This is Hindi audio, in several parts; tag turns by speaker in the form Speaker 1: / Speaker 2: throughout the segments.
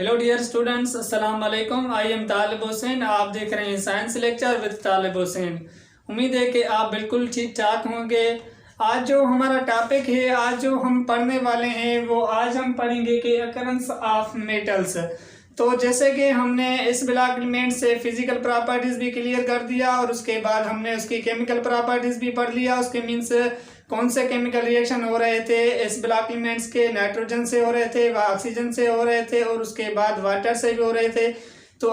Speaker 1: हेलो डियर स्टूडेंट्स, अस्सलाम वालेकुम। आई एम तालिब हुसैन। आप देख रहे हैं साइंस लेक्चर विद तालिब हुसैन। उम्मीद है कि आप बिल्कुल ठीक ठाक होंगे। आज जो हमारा टॉपिक है, आज जो हम पढ़ने वाले हैं वो आज हम पढ़ेंगे कि अकरेंस ऑफ मेटल्स। तो जैसे कि हमने इस ब्लॉक एलिमेंट से फिजिकल प्रॉपर्टीज भी क्लियर कर दिया और उसके बाद हमने उसकी केमिकल प्रॉपर्टीज भी पढ़ लिया। उसके मीन्स कौन से केमिकल रिएक्शन हो रहे थे इस ब्लॉक एलिमेंट्स के, नाइट्रोजन से हो रहे थे, व ऑक्सीजन से हो रहे थे और उसके बाद वाटर से भी हो रहे थे। तो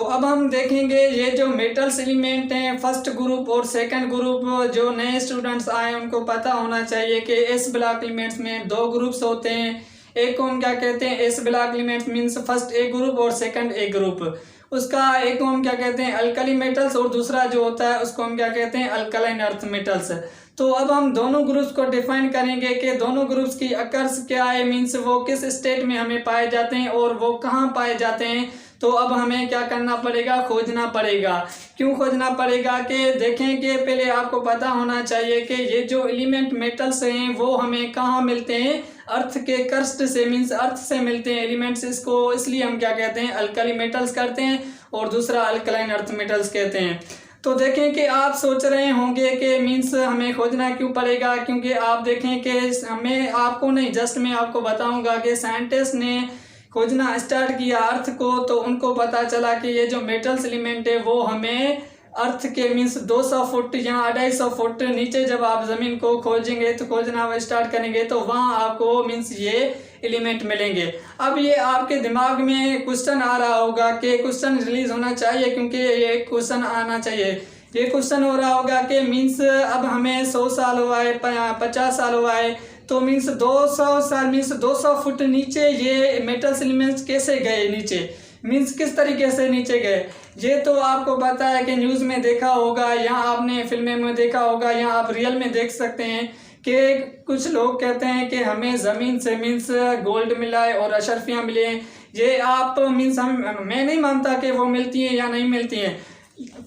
Speaker 1: अब हम देखेंगे ये जो मेटल्स एलिमेंट हैं, फर्स्ट ग्रुप और सेकंड ग्रुप। जो नए स्टूडेंट्स आए उनको पता होना चाहिए कि इस ब्लॉक एलिमेंट्स में दो ग्रुप्स होते हैं। एक को हम क्या कहते हैं, इस block elements means first A group और सेकंड ए ग्रुप। उसका एक को हम क्या कहते हैं, अल्कली मेटल्स, और दूसरा जो होता है उसको हम क्या कहते हैं, अल्कलाइन अर्थ मेटल्स। तो अब हम दोनों ग्रुप्स को डिफाइन करेंगे कि दोनों ग्रुप्स की अकर्स क्या है, मीन्स वो किस स्टेट में हमें पाए जाते हैं और वो कहाँ पाए जाते हैं। तो अब हमें क्या करना पड़ेगा, खोजना पड़ेगा। क्यों खोजना पड़ेगा कि देखें कि पहले आपको पता होना चाहिए कि ये जो एलिमेंट मेटल्स हैं वो हमें कहाँ मिलते हैं, अर्थ के क्रस्ट से, मीन्स अर्थ से मिलते हैं एलिमेंट्स। इसको इसलिए हम क्या कहते हैं, अल्कली मेटल्स करते हैं और दूसरा अल्कलाइन अर्थ मेटल्स कहते हैं। तो देखें कि आप सोच रहे होंगे कि मीन्स हमें खोजना क्यों पड़ेगा, क्योंकि आप देखें कि हमें आपको नहीं, जस्ट मैं आपको बताऊंगा कि साइंटिस्ट ने खोजना स्टार्ट किया अर्थ को, तो उनको पता चला कि ये जो मेटल्स एलिमेंट है वो हमें अर्थ के मीन्स 200 फुट या 250 फुट नीचे जब आप ज़मीन को खोजेंगे तो खोजना स्टार्ट करेंगे तो वहाँ आपको मीन्स ये एलिमेंट मिलेंगे। अब ये आपके दिमाग में क्वेश्चन आ रहा होगा कि क्वेश्चन रिलीज होना चाहिए, क्योंकि ये क्वेश्चन आना चाहिए। ये क्वेश्चन हो रहा होगा कि मीन्स अब हमें 100 साल हुआ है, 50 साल हुआ है, तो मीन्स 200 साल मीन्स 200 फुट नीचे ये मेटल्स एलिमेंट्स कैसे गए नीचे, मीन्स किस तरीके से नीचे गए। ये तो आपको पता है कि न्यूज़ में देखा होगा या आपने फिल्में में देखा होगा या आप रियल में देख सकते हैं कि कुछ लोग कहते हैं कि हमें ज़मीन से मीन्स गोल्ड मिला है और अशरफियाँ मिले हैं। ये आप मीन्स मैं नहीं मानता कि वो मिलती हैं या नहीं मिलती हैं।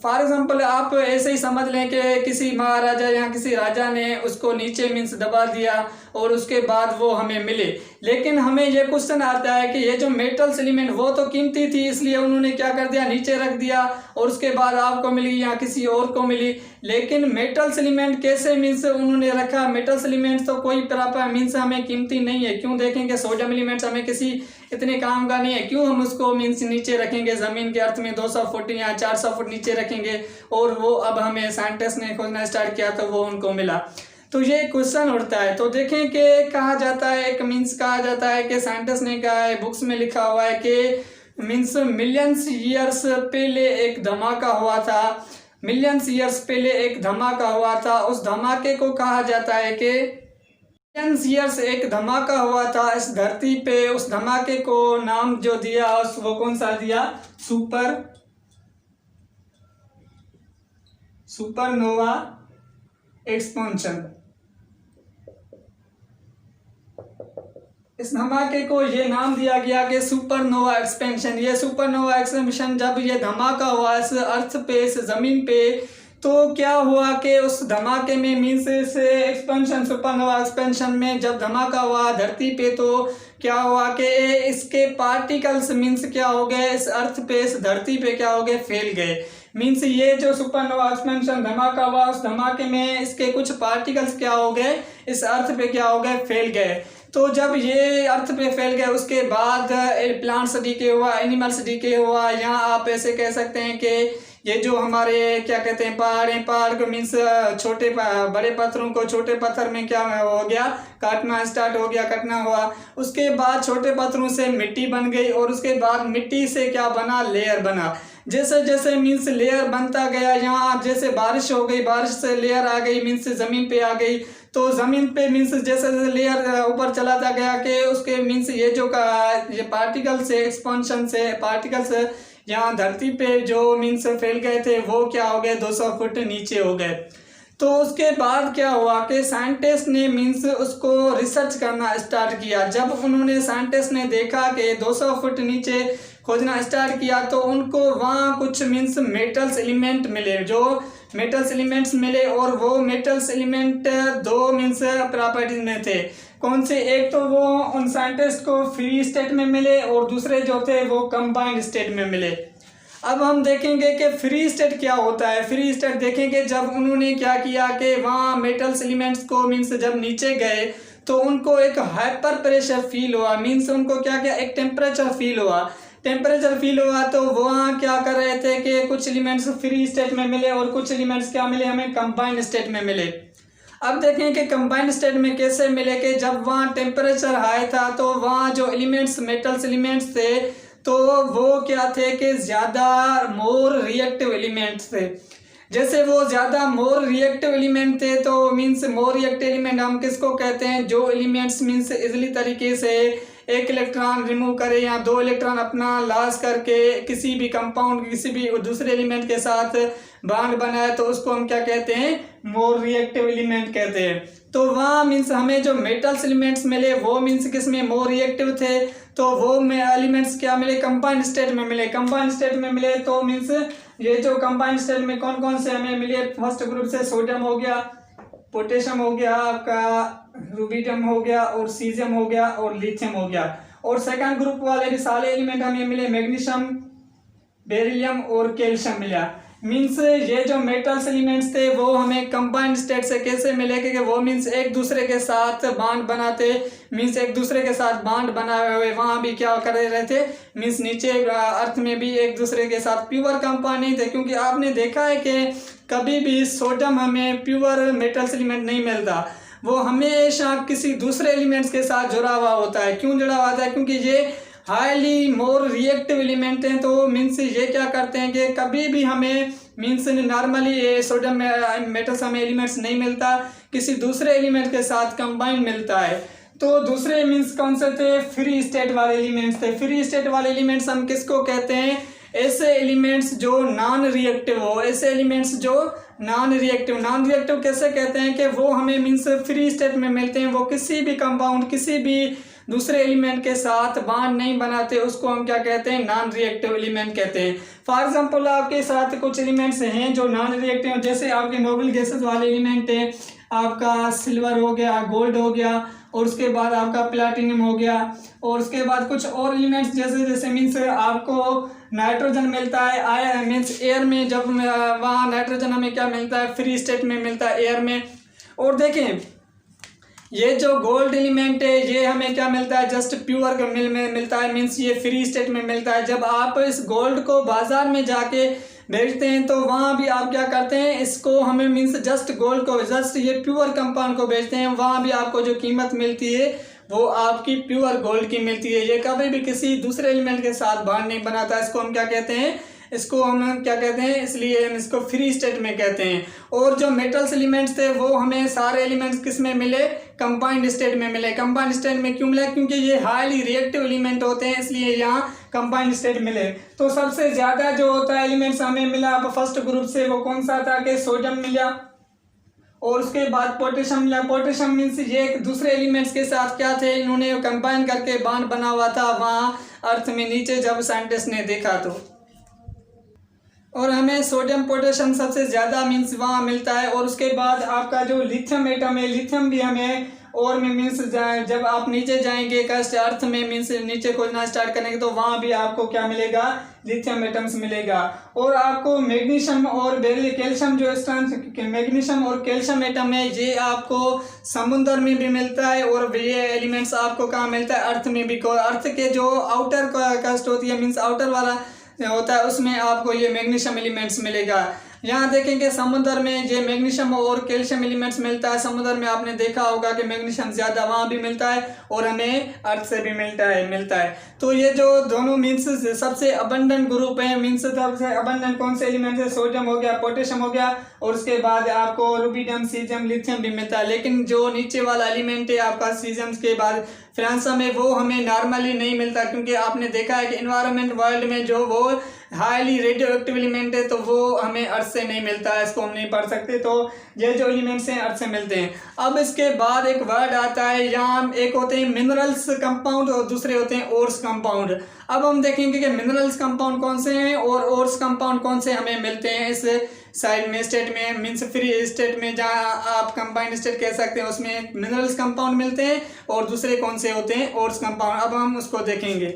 Speaker 1: फॉर एग्जाम्पल आप ऐसे ही समझ लें कि किसी महाराजा या किसी राजा ने उसको नीचे मीन्स दबा दिया और उसके बाद वो हमें मिले। लेकिन हमें ये क्वेश्चन आता है कि ये जो मेटल्स एलिमेंट वो तो कीमती थी, इसलिए उन्होंने क्या कर दिया, नीचे रख दिया और उसके बाद आपको मिली या किसी और को मिली। लेकिन मेटल्स एलिमेंट कैसे मीन्स उन्होंने रखा, मेटल्स एलिमेंट तो कोई प्रॉपर मीन्स हमें कीमती नहीं है। क्यों देखेंगे, सोडियम एलिमेंट्स हमें किसी इतने काम का नहीं है, क्यों हम उसको मीन्स नीचे रखेंगे ज़मीन के अर्थ में 200 फुट या 400 फुट नीचे रखेंगे। और वो अब हमें साइंटिस्ट ने खोजना स्टार्ट किया तो वो उनको मिला। तो ये क्वेश्चन उठता है। तो देखें कि कहा जाता है, एक मीन्स कहा जाता है कि साइंटिस्ट ने कहा है, बुक्स में लिखा हुआ है कि मीन्स मिलियंस ईयर्स पहले एक धमाका हुआ था, मिलियंस ईयर्स पहले एक धमाका हुआ था। उस धमाके को कहा जाता है कि मिलियंस ईयर्स एक धमाका हुआ था इस धरती पे। उस धमाके को नाम जो दिया वो कौन सा दिया, सुपरनोवा एक्सपेंशन। इस धमाके को ये नाम दिया गया कि सुपरनोवा एक्सपेंशन। ये सुपरनोवा एक्सपेंशन जब ये धमाका हुआ इस अर्थ पे, इस जमीन पे, तो क्या हुआ कि उस धमाके में मीन्स इस एक्सपेंशन, सुपरनोवा एक्सपेंशन में जब धमाका हुआ धरती पे, तो क्या हुआ कि इसके पार्टिकल्स मीन्स क्या हो गए, इस अर्थ पे, इस धरती पे क्या हो गए, फैल गए। मीन्स ये जो सुपरनोवा एक्सपेंशन धमाका हुआ, उस धमाके में इसके कुछ पार्टिकल्स क्या हो गए, इस अर्थ पे क्या हो गए, फैल गए। तो जब ये अर्थ पे फैल गए उसके बाद प्लांट्स डीके हुआ, एनिमल्स डीके हुआ, या आप ऐसे कह सकते हैं कि ये जो हमारे क्या कहते हैं पहाड़ को मीन्स छोटे बड़े पत्थरों को छोटे पत्थर में क्या हो गया, काटना स्टार्ट हो गया, कटना हुआ। उसके बाद छोटे पत्थरों से मिट्टी बन गई और उसके बाद मिट्टी से क्या बना, लेयर बना। जैसे जैसे मीन्स लेयर बनता गया, यहाँ जैसे बारिश हो गई, बारिश से लेयर आ गई, मीन्स ज़मीन पे आ गई। तो ज़मीन पे मीन्स जैसे जैसे लेयर ऊपर चलाता गया कि उसके मीन्स ये जो ये पार्टिकल से, एक्सपेंशन से पार्टिकल्स यहाँ धरती पे जो मीन्स फैल गए थे वो क्या हो गए, 200 फुट नीचे हो गए। तो उसके बाद क्या हुआ कि साइंटिस्ट ने मीन्स उसको रिसर्च करना स्टार्ट किया। जब उन्होंने साइंटिस्ट ने देखा कि 200 फुट नीचे खोजना स्टार्ट किया तो उनको वहाँ कुछ मीन्स मेटल्स एलिमेंट मिले, जो मेटल्स एलिमेंट्स मिले, और वो मेटल्स एलिमेंट दो मीन्स प्रॉपर्टीज में थे। कौन से, एक तो वो उन साइंटिस्ट को फ्री स्टेट में मिले और दूसरे जो थे वो कंबाइंड स्टेट में मिले। अब हम देखेंगे कि फ्री स्टेट क्या होता है। फ्री स्टेट देखेंगे जब उन्होंने क्या किया कि वहाँ मेटल्स एलिमेंट्स को मीन्स जब नीचे गए तो उनको एक हाइपर प्रेशर फील हुआ, मीन्स उनको क्या क्या एक टेम्परेचर फील हुआ तो वहाँ क्या कर रहे थे कि कुछ एलिमेंट्स फ्री स्टेट में मिले और कुछ एलिमेंट्स क्या मिले हमें कंबाइंड स्टेट में मिले। अब देखें कि कंबाइंड स्टेट में कैसे मिले कि जब वहाँ टेम्परेचर हाई था तो वहाँ जो एलिमेंट्स मेटल्स एलिमेंट्स थे तो वो क्या थे कि ज़्यादा मोर रिएक्टिव एलिमेंट्स थे। जैसे वो ज़्यादा मोर रिएक्टिव एलिमेंट थे तो मीन्स मोर रिएक्टिव एलिमेंट हम किसको कहते हैं, जो एलिमेंट्स मीन्स इजीली तरीके से एक इलेक्ट्रॉन रिमूव करे या दो इलेक्ट्रॉन अपना लॉस करके किसी भी कंपाउंड किसी भी दूसरे एलिमेंट के साथ बॉन्ड बनाए तो उसको हम क्या कहते हैं, मोर रिएक्टिव एलिमेंट कहते हैं। तो वहाँ मीन्स हमें जो मेटल्स एलिमेंट्स मिले वो मीन्स किसमें मोर रिएक्टिव थे, तो वो एलिमेंट्स क्या मिले, कंबाइंड स्टेट में मिले। कंबाइंड स्टेट में मिले तो मीन्स ये जो कंबाइंड स्टेट में कौन कौन से हमें मिले, फर्स्ट ग्रुप से सोडियम हो गया, पोटेशियम हो गया, आपका रूबिडियम हो गया और सीजियम हो गया और लिथियम हो गया। और सेकंड ग्रुप वाले भी सारे एलिमेंट हमें मिले, मैग्नीशियम, बेरिलियम और कैल्शियम मिला। मीन्स ये जो मेटल्स एलिमेंट्स थे वो हमें कंबाइंड स्टेट से कैसे मिले, क्योंकि वो मीन्स एक दूसरे के साथ बॉन्ड बनाते, मीन्स एक दूसरे के साथ बॉन्ड बनाए हुए वहाँ भी क्या कर रहे थे, मीन्स नीचे अर्थ में भी एक दूसरे के साथ प्योर कंपाउंड नहीं थे। क्योंकि आपने देखा है कि कभी भी सोडियम हमें प्योर मेटल्स एलिमेंट नहीं मिलता, वो हमेशा किसी दूसरे एलिमेंट्स के साथ जुड़ा हुआ होता है। क्यों जुड़ा हुआ होता है, क्योंकि ये हाईली मोर रिएक्टिव एलिमेंट हैं। तो मीन्स ये क्या करते हैं कि कभी भी हमें मीन्स नॉर्मली ये सोडियम मेटल्स हमें एलिमेंट्स नहीं मिलता, किसी दूसरे एलिमेंट के साथ कंबाइन मिलता है। तो दूसरे मीन्स कौन से थे, फ्री स्टेट वाले एलिमेंट्स थे। फ्री स्टेट वाले एलिमेंट्स हम किसको कहते हैं, ऐसे एलिमेंट्स जो नॉन रिएक्टिव हो, ऐसे एलिमेंट्स जो नॉन रिएक्टिव कैसे कहते हैं कि वो हमें मीन्स फ्री स्टेट में मिलते हैं, वो किसी भी कंपाउंड किसी भी दूसरे एलिमेंट के साथ बॉन्ड नहीं बनाते, उसको हम क्या कहते हैं, नॉन रिएक्टिव एलिमेंट कहते हैं। फॉर एग्जांपल आपके साथ कुछ एलिमेंट्स हैं जो नॉन रिएक्टिव हैं, जैसे आपके नोबल गैसेस वाले एलिमेंट हैं, आपका सिल्वर हो गया, गोल्ड हो गया और उसके बाद आपका प्लैटिनम हो गया और उसके बाद कुछ और एलिमेंट्स जैसे मीन्स आपको नाइट्रोजन मिलता है मीन्स एयर में, जब वहाँ नाइट्रोजन हमें क्या मिलता है, फ्री स्टेट में मिलता है एयर में। और देखें ये जो गोल्ड एलिमेंट है ये हमें क्या मिलता है, जस्ट प्योर में मिलता है, मीन्स ये फ्री स्टेट में मिलता है। जब आप इस गोल्ड को बाजार में जाके बेचते हैं तो वहाँ भी आप क्या करते हैं, इसको हमें मीन्स जस्ट गोल्ड को जस्ट ये प्योर कंपाउंड को बेचते हैं, वहाँ भी आपको जो कीमत मिलती है वो आपकी प्योर गोल्ड की मिलती है। ये कभी भी किसी दूसरे एलिमेंट के साथ बॉन्ड नहीं बनाता, इसको हम क्या कहते हैं, इसको हम क्या कहते हैं, इसलिए हम इसको फ्री स्टेट में कहते हैं। और जो मेटल्स एलिमेंट्स थे वो हमें सारे एलिमेंट्स किस में मिले, कंबाइंड स्टेट में मिले। कंबाइंड स्टेट में क्यों मिले, क्योंकि ये हाईली रिएक्टिव एलिमेंट होते हैं, इसलिए यहाँ कंबाइंड स्टेट मिले। तो सबसे ज़्यादा जो होता है एलिमेंट्स हमें मिला अब फर्स्ट ग्रुप से, वो कौन सा था कि सोडियम मिला और उसके बाद पोटेशियम मिला। पोटेशियम मीन्स ये एक दूसरे एलिमेंट्स के साथ क्या थे, इन्होंने कंबाइन करके बॉन्ड बना हुआ था वहाँ अर्थ में नीचे, जब साइंटिस्ट ने देखा तो। और हमें सोडियम पोटेशियम सबसे ज़्यादा मीन्स वहाँ मिलता है। और उसके बाद आपका जो लिथियम एटम है, लिथियम भी हमें और में मीन्स जब आप नीचे जाएंगे कस्ट अर्थ में मीन्स नीचे खोजना स्टार्ट करेंगे तो वहाँ भी आपको क्या मिलेगा, लिथियम एटम्स मिलेगा। और आपको मैग्नीशियम और कैल्शियम जो इस मैग्नीशियम और कैल्शियम एटम है ये आपको समुद्र में भी मिलता है और ये एलिमेंट्स आपको कहाँ मिलता है, अर्थ में भी। अर्थ के जो आउटर कस्ट होती है मीन्स आउटर वाला होता है उसमें आपको ये मैग्नीशियम एलिमेंट्स मिलेगा। यहाँ देखेंगे समुद्र में ये मैग्नीशियम और कैल्शियम एलिमेंट्स मिलता है। समुद्र में आपने देखा होगा कि मैग्नीशियम ज़्यादा वहाँ भी मिलता है और हमें अर्थ से भी मिलता है। तो ये जो दोनों मीन्स सबसे अबंडेंट ग्रुप है, मीन्स सबसे अबंडेंट कौन से एलिमेंट्स है, सोडियम हो गया, पोटेशियम हो गया और उसके बाद आपको रूबिडियम, सीजियम, लिथियम भी मिलता है। लेकिन जो नीचे वाला एलिमेंट है आपका सीजियम के बाद फ्रांस में, वो हमें नॉर्मली नहीं मिलता, क्योंकि आपने देखा है कि इन्वायरमेंट वर्ल्ड में जो वो हाईली रेडियो एक्टिव एलिमेंट है तो वो हमें अर्थ से नहीं मिलता है, इसको हम नहीं पढ़ सकते। तो ये जो एलिमेंट्स हैं अर्थ से मिलते हैं। अब इसके बाद एक वर्ड आता है, यहाँ एक होते हैं मिनरल्स कंपाउंड और दूसरे होते हैं ओर्स कंपाउंड। अब हम देखेंगे कि मिनरल्स कंपाउंड कौन से हैं और ओर्स कंपाउंड कौन से हमें मिलते हैं इस साइड में स्टेट में मीन्स फ्री स्टेट में, जहाँ आप कंबाइंड स्टेट कह सकते हैं, उसमें मिनरल्स कंपाउंड मिलते हैं और दूसरे कौन से होते हैं, ओर्स कंपाउंड। अब हम उसको देखेंगे।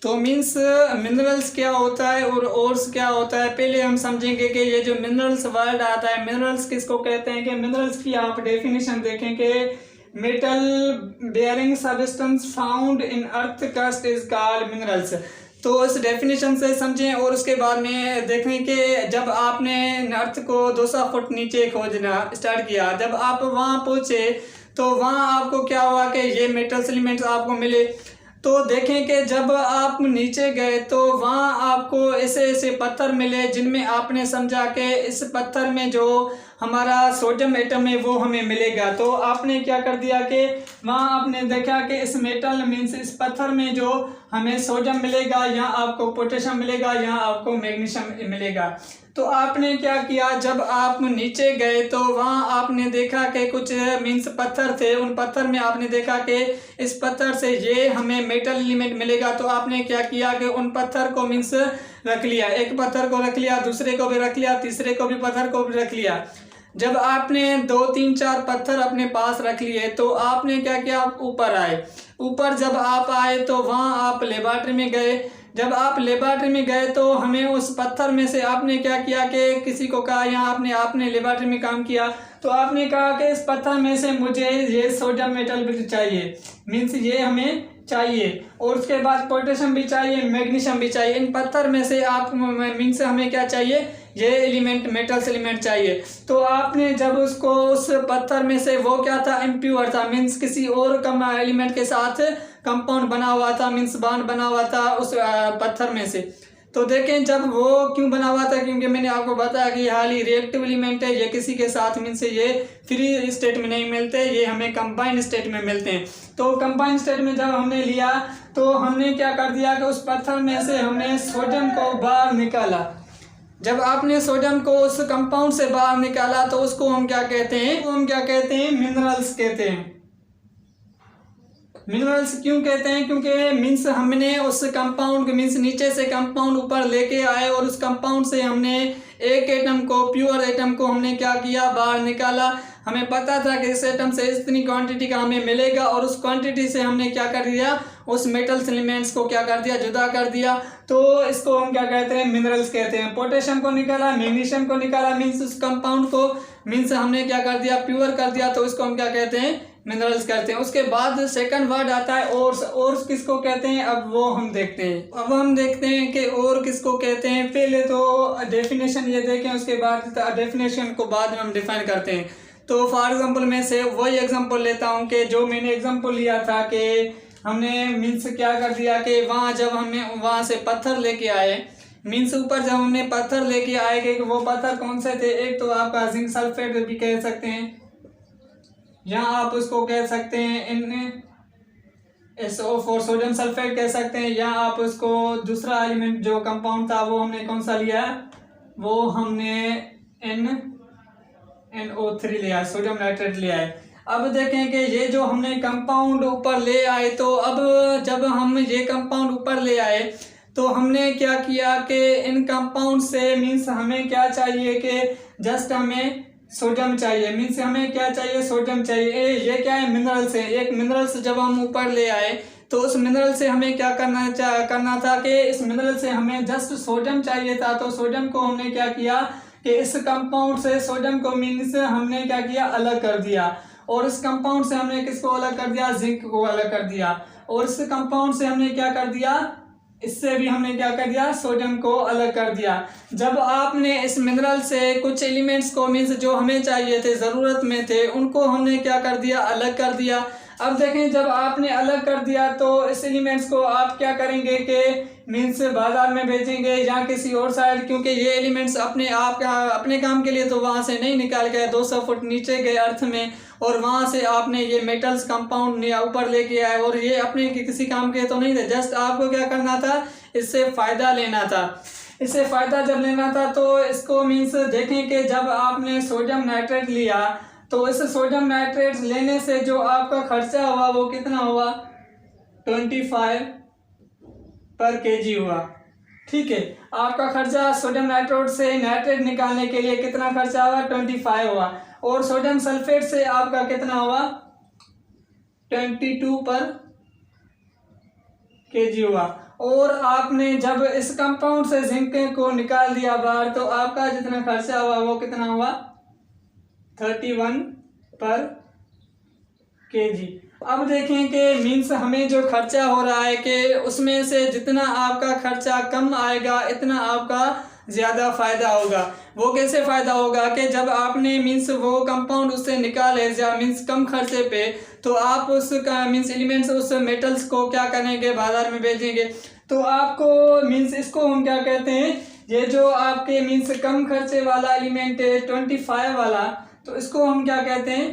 Speaker 1: तो मीन्स मिनरल्स क्या होता है और ओर्स क्या होता है। पहले हम समझेंगे कि ये जो मिनरल्स वर्ड आता है, मिनरल्स किसको कहते हैं। कि मिनरल्स की आप डेफिनेशन देखें कि metal bearing substance found in earth crust is called minerals. तो इस डेफिनेशन से समझें और उसके बाद में देखें कि जब आपने अर्थ को 200 फुट नीचे खोजना स्टार्ट किया, जब आप वहाँ पहुँचे तो वहाँ आपको क्या हुआ कि ये मेटल्स एलिमेंट्स आपको मिले। तो देखें कि जब आप नीचे गए तो वहाँ आपको ऐसे ऐसे पत्थर मिले जिनमें आपने समझा कि इस पत्थर में जो हमारा सोडियम एटम है वो हमें मिलेगा। तो आपने क्या कर दिया कि वहाँ आपने देखा कि इस मेटल मीन्स इस पत्थर में जो हमें सोडियम मिलेगा, यहाँ आपको पोटेशियम मिलेगा, यहाँ आपको मैग्नीशियम मिलेगा। तो आपने क्या किया, जब आप नीचे गए तो वहाँ आपने देखा कि कुछ मीन्स पत्थर थे, उन पत्थर में आपने देखा कि इस पत्थर से ये हमें मेटल एलिमेंट मिलेगा। तो आपने क्या किया कि उन पत्थर को मीन्स रख लिया, एक पत्थर को रख लिया, दूसरे को भी रख लिया, तीसरे को भी पत्थर को भी रख लिया। जब आपने 2 3 4 पत्थर अपने पास रख लिए तो आपने क्या किया, आप ऊपर आए। ऊपर जब आप आए तो वहाँ आप लेबॉरेटरी में गए। जब आप लेबॉरेटरी में गए तो हमें उस पत्थर में से आपने क्या किया कि किसी को कहा, यहाँ आपने लेबॉरेटरी में काम किया तो आपने कहा कि इस पत्थर में से मुझे ये सोडियम मेटल भी चाहिए, मीन्स ये हमें चाहिए, और उसके बाद पोटेशियम भी चाहिए, मैग्नीशियम भी चाहिए। इन पत्थर में से आप मीन्स हमें क्या चाहिए, ये एलिमेंट मेटल्स एलिमेंट चाहिए। तो आपने जब उसको उस पत्थर में से वो क्या था, इम्प्योर था, मीन्स किसी और कम एलिमेंट के साथ कंपाउंड बना हुआ था, मीन्स बॉन्ड बना हुआ था उस पत्थर में से। तो देखें जब वो क्यों बना हुआ था, क्योंकि मैंने आपको बताया कि हाईली रिएक्टिव एलिमेंट है, ये किसी के साथ मीन्स ये फ्री स्टेट में नहीं मिलते, ये हमें कंबाइंड स्टेट में मिलते हैं। तो कंबाइंड स्टेट में जब हमने लिया तो हमने क्या कर दिया कि उस पत्थर में से हमने सोडियम को बाहर निकाला। जब आपने सोडियम को उस कंपाउंड से बाहर निकाला तो उसको हम क्या कहते हैं, वो हम क्या कहते हैं, मिनरल्स कहते हैं। मिनरल्स क्यों कहते हैं, क्योंकि मीन्स हमने उस कंपाउंड मीन्स नीचे से कंपाउंड ऊपर लेके आए और उस कंपाउंड से हमने एक एटम को, प्योर एटम को हमने क्या किया, बाहर निकाला। हमें पता था कि इस एटम से इतनी क्वांटिटी का हमें मिलेगा और उस क्वांटिटी से हमने क्या कर दिया, उस मेटल्स एलिमेंट्स को क्या कर दिया, जुदा कर दिया। तो इसको हम क्या कहते हैं, मिनरल्स कहते हैं। पोटेशियम को निकाला, मैग्नीशियम को निकाला, मीन्स उस कंपाउंड को मीन्स हमने क्या कर दिया, प्योर कर दिया, तो इसको हम क्या कहते हैं, मिनरल्स कहते हैं। उसके बाद सेकंड वर्ड आता है ओर्स। ओर्स किसको कहते हैं, अब वो हम देखते हैं। अब हम देखते हैं कि और किसको कहते हैं। पहले तो डेफिनेशन ये देखें, उसके बाद डेफिनेशन को बाद में हम डिफाइन करते हैं। तो फॉर एग्जांपल मैं से वही एग्जांपल लेता हूँ कि जो मैंने एग्जांपल लिया था कि हमने मीन्स क्या कर दिया कि वहाँ जब हमें वहाँ से पत्थर लेके आए, मीन्स ऊपर जब हमने पत्थर लेके आए कि वो पत्थर कौन से थे, एक तो आपका जिंक सल्फेट भी कह सकते हैं, यहाँ आप उसको कह सकते हैं NaSO4 सोडियम सल्फेट कह सकते हैं, या आप उसको दूसरा एलिमेंट जो कंपाउंड था वो हमने कौन सा लिया है, वो हमने NO3 लिया है, सोडियम नाइट्रेट लिया है। अब देखें कि ये जो हमने कंपाउंड ऊपर ले आए, तो अब जब हम ये कंपाउंड ऊपर ले आए तो हमने क्या किया कि इन कंपाउंड से मीन्स हमें क्या चाहिए कि जस्ट हमें सोडियम चाहिए, मीन्स हमें क्या चाहिए, सोडियम चाहिए। ये क्या है, मिनरल्स है। एक मिनरल्स जब हम ऊपर ले आए तो उस मिनरल से हमें क्या करना था कि इस मिनरल से हमें जस्ट सोडियम चाहिए था। तो सोडियम को हमने क्या किया कि इस कंपाउंड से सोडियम को मीन्स हमने क्या किया, अलग कर दिया। और इस कंपाउंड से हमने किसको अलग कर दिया, जिंक को अलग कर दिया। और इस कंपाउंड से हमने क्या कर दिया, इससे भी हमने क्या कर दिया, सोडियम को अलग कर दिया। जब आपने इस मिनरल से कुछ एलिमेंट्स को मीन्स जो हमें चाहिए थे, ज़रूरत में थे, उनको हमने क्या कर दिया, अलग कर दिया। अब देखें जब आपने अलग कर दिया तो इस एलिमेंट्स को आप क्या करेंगे कि मीन्स बाजार में बेचेंगे या किसी और साइड, क्योंकि ये एलिमेंट्स अपने आप अपने काम के लिए तो वहाँ से नहीं निकाल गए, 200 फुट नीचे गए अर्थ में, और वहाँ से आपने ये मेटल्स कंपाउंड ऊपर लेके आए, और ये अपने किसी काम के तो नहीं थे, जस्ट आपको क्या करना था, इससे फ़ायदा लेना था। इससे फ़ायदा जब लेना था तो इसको मीन्स देखें कि जब आपने सोडियम नाइट्रेट लिया तो इस सोडियम नाइट्रेट लेने से जो आपका खर्चा हुआ वो कितना हुआ, 25 पर kg हुआ। ठीक है। आपका खर्चा सोडियम नाइट्रोट से नाइट्रेट निकालने के लिए कितना खर्चा हुआ? 25 हुआ। और सोडियम सल्फेट से आपका कितना हुआ? 22 पर केजी हुआ। और आपने जब इस कंपाउंड से जिंक को निकाल दिया बाहर तो आपका जितना खर्चा हुआ वो कितना हुआ? 31 पर केजी। अब देखें कि मीन्स हमें जो खर्चा हो रहा है कि उसमें से जितना आपका खर्चा कम आएगा इतना आपका ज़्यादा फ़ायदा होगा। वो कैसे फ़ायदा होगा कि जब आपने मीन्स वो कंपाउंड उससे निकाले या मीन्स कम खर्चे पे, तो आप उस मीन्स एलिमेंट्स उस मेटल्स को क्या करेंगे? बाज़ार में बेचेंगे। तो आपको मीन्स इसको हम क्या कहते हैं? ये जो आपके मीन्स कम खर्चे वाला एलिमेंट है 25 वाला, तो इसको हम क्या कहते हैं?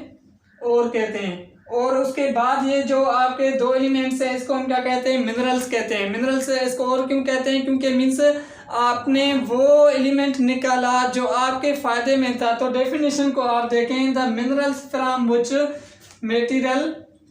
Speaker 1: और कहते हैं। और उसके बाद ये जो आपके दो एलिमेंट्स हैं इसको हम क्या कहते हैं? मिनरल्स कहते हैं। मिनरल्स इसको और क्यों कहते हैं? क्योंकि मीन्स आपने वो एलिमेंट निकाला जो आपके फायदे में था। तो डेफिनेशन को आप देखें, the minerals from which material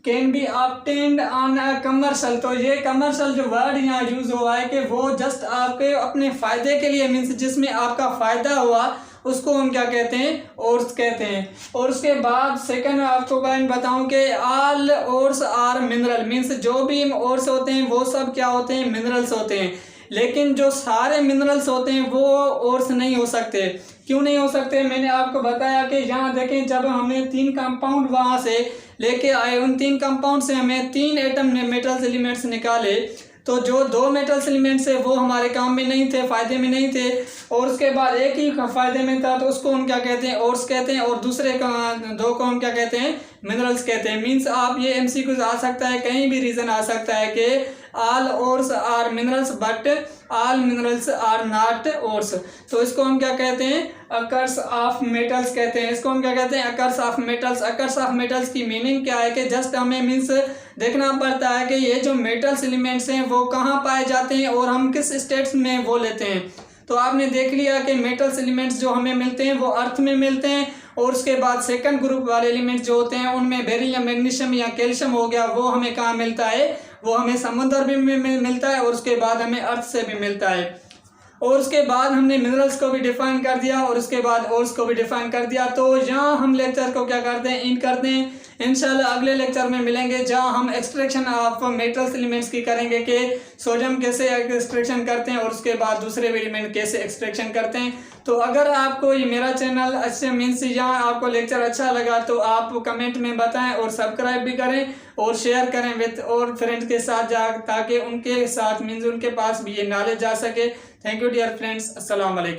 Speaker 1: can be obtained on a commercial. तो ये कमर्शियल जो वर्ड यहाँ यूज हुआ है कि वो जस्ट आपके अपने फायदे के लिए मीन्स जिसमें आपका फायदा हुआ उसको हम क्या कहते हैं? ओर्स कहते हैं। और उसके बाद सेकंड आपको मैं बताऊं कि all ores are mineral, means जो भी ओर्स होते हैं वो सब क्या होते हैं? मिनरल्स होते हैं। लेकिन जो सारे मिनरल्स होते हैं वो ओर्स नहीं हो सकते। क्यों नहीं हो सकते? मैंने आपको बताया कि यहाँ देखें, जब हमने 3 कंपाउंड वहाँ से लेके आए, उन 3 कंपाउंड से हमें 3 एटम मेटल्स एलिमेंट्स निकाले, तो जो 2 मेटल्स एलिमेंट्स है वो हमारे काम में नहीं थे, फायदे में नहीं थे। और उसके बाद एक ही फायदे में था तो उसको हम क्या कहते हैं? ओर्स कहते हैं। और दूसरे दो को हम क्या कहते हैं? मिनरल्स कहते हैं। मीन्स आप ये एमसीक्यू आ सकता है, कहीं भी रीजन आ सकता है कि all ores are minerals but all minerals are not ores. तो इसको हम क्या कहते हैं? अकर्स ऑफ मेटल्स कहते हैं। इसको हम क्या कहते हैं? Occurs of metals. Occurs of metals की मीनिंग क्या है कि जस्ट हमें मीन्स देखना पड़ता है कि ये जो मेटल्स एलिमेंट्स हैं वो कहाँ पाए जाते हैं और हम किस स्टेट्स में वो लेते हैं। तो आपने देख लिया कि मेटल्स एलिमेंट्स जो हमें मिलते हैं वो अर्थ में मिलते हैं। और उसके बाद सेकंड ग्रुप वाले एलिमेंट्स जो होते हैं उनमें बेरिलियम, मैग्नीशियम या कैल्शियम हो गया, वो हमें कहाँ मिलता है? वो हमें समुद्र भी मिलता है और उसके बाद हमें अर्थ से भी मिलता है। और उसके बाद हमने मिनरल्स को भी डिफाइन कर दिया और उसके बाद ओर्स को भी डिफाइन कर दिया। तो यहाँ हम लेक्चर को क्या करते हैं? एंड करते हैं। इंशाल्लाह अगले लेक्चर में मिलेंगे जहाँ हम एक्सट्रैक्शन ऑफ मेटल्स एलिमेंट्स की करेंगे कि सोडियम कैसे एक्सट्रैक्शन करते हैं और उसके बाद दूसरे एलिमेंट कैसे एक्सट्रैक्शन करते हैं। तो अगर आपको ये मेरा चैनल अच्छे मीन्स यहाँ आपको लेक्चर अच्छा लगा तो आप कमेंट में बताएं और सब्सक्राइब भी करें और शेयर करें विद और फ्रेंड्स के साथ ताकि उनके साथ मीन्स उनके पास भी ये नॉलेज जा सके। Thank you dear friends. अस्सलाम वालेकुम।